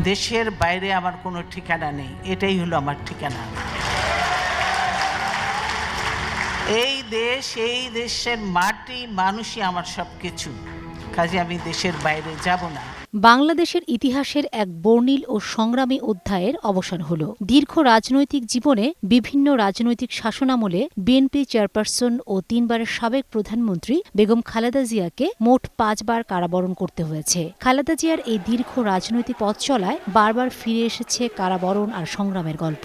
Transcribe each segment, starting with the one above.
দেশের বাইরে আমার কোনো ঠিকানা নেই, এটাই হলো আমার ঠিকানা। এই দেশ, এই দেশের মাটি, মানুষই আমার সবকিছু, কাজে আমি দেশের বাইরে যাব না। বাংলাদেশের ইতিহাসের এক বর্ণিল ও সংগ্রামী অধ্যায়ের অবসান হল। দীর্ঘ রাজনৈতিক জীবনে বিভিন্ন রাজনৈতিক শাসনামলে বিএনপি চেয়ারপারসন ও 3 বারের সাবেক প্রধানমন্ত্রী বেগম খালেদা জিয়াকে মোট 5 বার কারাবরণ করতে হয়েছে। খালেদা জিয়ার এই দীর্ঘ রাজনৈতিক পথ চলায় বারবার ফিরে এসেছে কারাবরণ আর সংগ্রামের গল্প।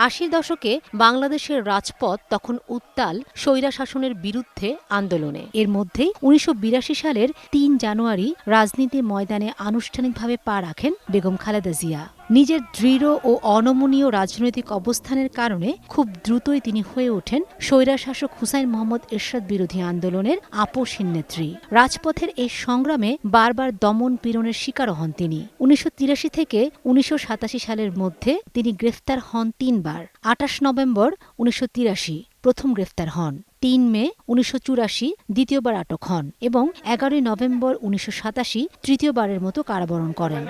80 দশকে বাংলাদেশের রাজপথ তখন উত্তাল স্বৈরাশাসনের বিরুদ্ধে আন্দোলনে। এর মধ্যেই 1982 সালের 3 জানুয়ারি রাজনীতির ময়দানে আনুষ্ঠানিকভাবে পা রাখেন বেগম খালেদা জিয়া। নিজের দৃঢ় ও অনমনীয় রাজনৈতিক অবস্থানের কারণে খুব দ্রুতই তিনি হয়ে ওঠেন স্বৈরাশাসক হুসাইন মোহাম্মদ এরশাদ বিরোধী আন্দোলনের আপসহীন নেত্রী। রাজপথের এই সংগ্রামে বারবার দমন পীড়নের শিকারও হন তিনি। 1983 থেকে 1987 সালের মধ্যে তিনি গ্রেফতার হন 3 বার। 28 নভেম্বর 1983 প্রথম গ্রেফতার হন, 3 মে 1984 দ্বিতীয়বার আটক হন এবং 11 নভেম্বর 1987 তৃতীয়বারের মতো কারাবরণ করেন।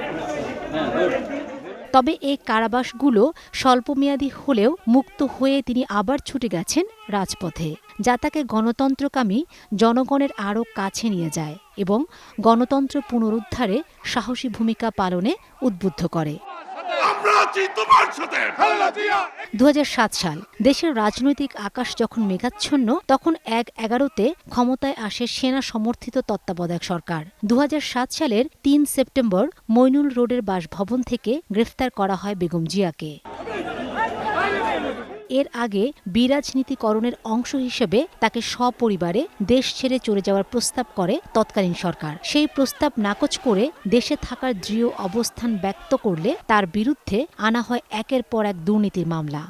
তবে এই কারাবাসগুলো স্বল্পমেয়াদী হলেও মুক্ত হয়ে তিনি আবার ছুটে গেছেন রাজপথে, যা তাকে গণতন্ত্রকামী জনগণের আরও কাছে নিয়ে যায় এবং গণতন্ত্র পুনরুদ্ধারে সাহসী ভূমিকা পালনে উদ্বুদ্ধ করে। 2007 সাল দেশের রাজনৈতিক আকাশ যখন মেঘাচ্ছন্ন, তখন 1/11-তে ক্ষমতায় আসে সেনা সমর্থিত তত্ত্বাবধায়ক সরকার। 2007 সালের 3 সেপ্টেম্বর মইনুল রোডের বাসভবন থেকে গ্রেফতার করা হয় বেগম জিয়াকে। এর আগে বিরাজনীতিকরণের অংশ হিসেবে তাকে সপরিবারে দেশ ছেড়ে চলে যাওয়ার প্রস্তাব করে তৎকালীন সরকার। সেই প্রস্তাব নাকচ করে দেশে থাকার দৃঢ় অবস্থান ব্যক্ত করলে তার বিরুদ্ধে আনা হয় একের পর এক দুর্নীতির মামলা।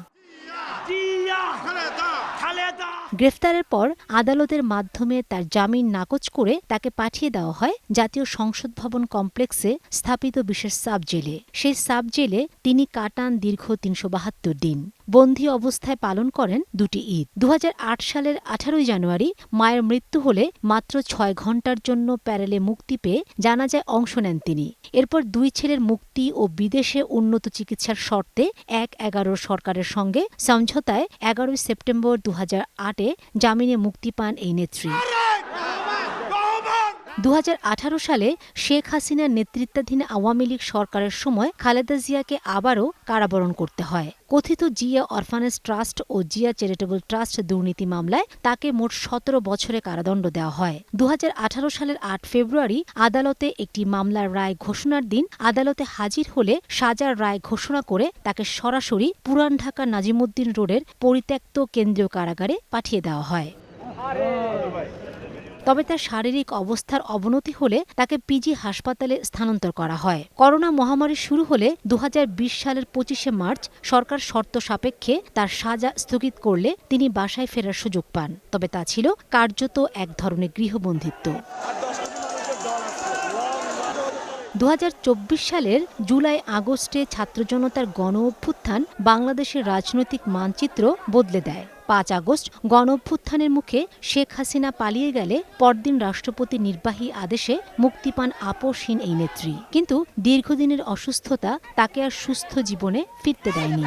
গ্রেফতারের পর আদালতের মাধ্যমে তার জামিন নাকচ করে তাকে পাঠিয়ে দেওয়া হয় জাতীয় সংসদ ভবন কমপ্লেক্সে স্থাপিত বিশেষ সাব জেলে। সেই সাব জেলে তিনি কাটান দীর্ঘ 372 দিন। বন্দী অবস্থায় পালন করেন 2টি ঈদ। 2008 সালের 18 জানুয়ারি মায়ের মৃত্যু হলে মাত্র 6 ঘণ্টার জন্য প্যারেলে মুক্তি পেয়ে জানাজায় অংশ নেন তিনি। এরপর 2 ছেলের মুক্তি ও বিদেশে উন্নত চিকিৎসার শর্তে 1/11 সরকারের সঙ্গে সমঝোতায় 11 সেপ্টেম্বর 2008-এ জামিনে মুক্তি পান এই নেত্রী। 2018 সালে শেখ হাসিনার নেতৃত্বাধীন আওয়ামী লীগ সরকারের সময় খালেদা জিয়াকে আবারও কারাবরণ করতে হয়। কথিত জিয়া অরফানেজ ট্রাস্ট ও জিয়া চ্যারিটেবল ট্রাস্ট দুর্নীতি মামলায় তাকে মোট 17 বছরে কারাদণ্ড দেওয়া হয়। 2018 সালের 8 ফেব্রুয়ারি আদালতে একটি মামলার রায় ঘোষণার দিন আদালতে হাজির হলে সাজার রায় ঘোষণা করে তাকে সরাসরি পুরান ঢাকা নাজিমুদ্দিন রোডের পরিত্যক্ত কেন্দ্রীয় কারাগারে পাঠিয়ে দেওয়া হয়। তবে তার শারীরিক অবস্থার অবনতি হলে তাকে পিজি হাসপাতালে স্থানান্তর করা হয়। করোনা মহামারী শুরু হলে 2020 সালের 25 মার্চ সরকার শর্ত সাপেক্ষে তার সাজা স্থগিত করলে তিনি বাসায় ফেরার সুযোগ পান। তবে তা ছিল কার্যত এক ধরনের গৃহবন্দিত্ব। 2024 সালের জুলাই আগস্টে ছাত্র জনতার গণ অভ্যুত্থান বাংলাদেশের রাজনৈতিক মানচিত্র বদলে দেয়। 5 আগস্ট গণ অভ্যুত্থানের মুখে শেখ হাসিনা পালিয়ে গেলে পরদিন রাষ্ট্রপতি নির্বাহী আদেশে মুক্তি পান আপসহীন এই নেত্রী। কিন্তু দীর্ঘদিনের অসুস্থতা তাকে আর সুস্থ জীবনে ফিরতে দেয়নি।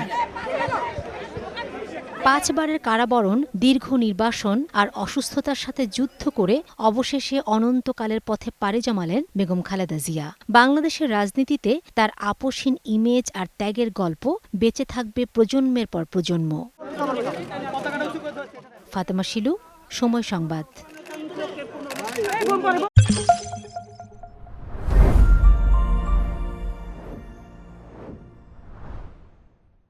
5 বারের কারাবরণ, দীর্ঘ নির্বাসন আর অসুস্থতার সাথে যুদ্ধ করে অবশেষে অনন্তকালের পথে পাড়ি জমালেন বেগম খালেদা জিয়া। বাংলাদেশের রাজনীতিতে তার আপসহীন ইমেজ আর ত্যাগের গল্প বেঁচে থাকবে প্রজন্মের পর প্রজন্ম। ফাতেমা শিলু, সময় সংবাদ।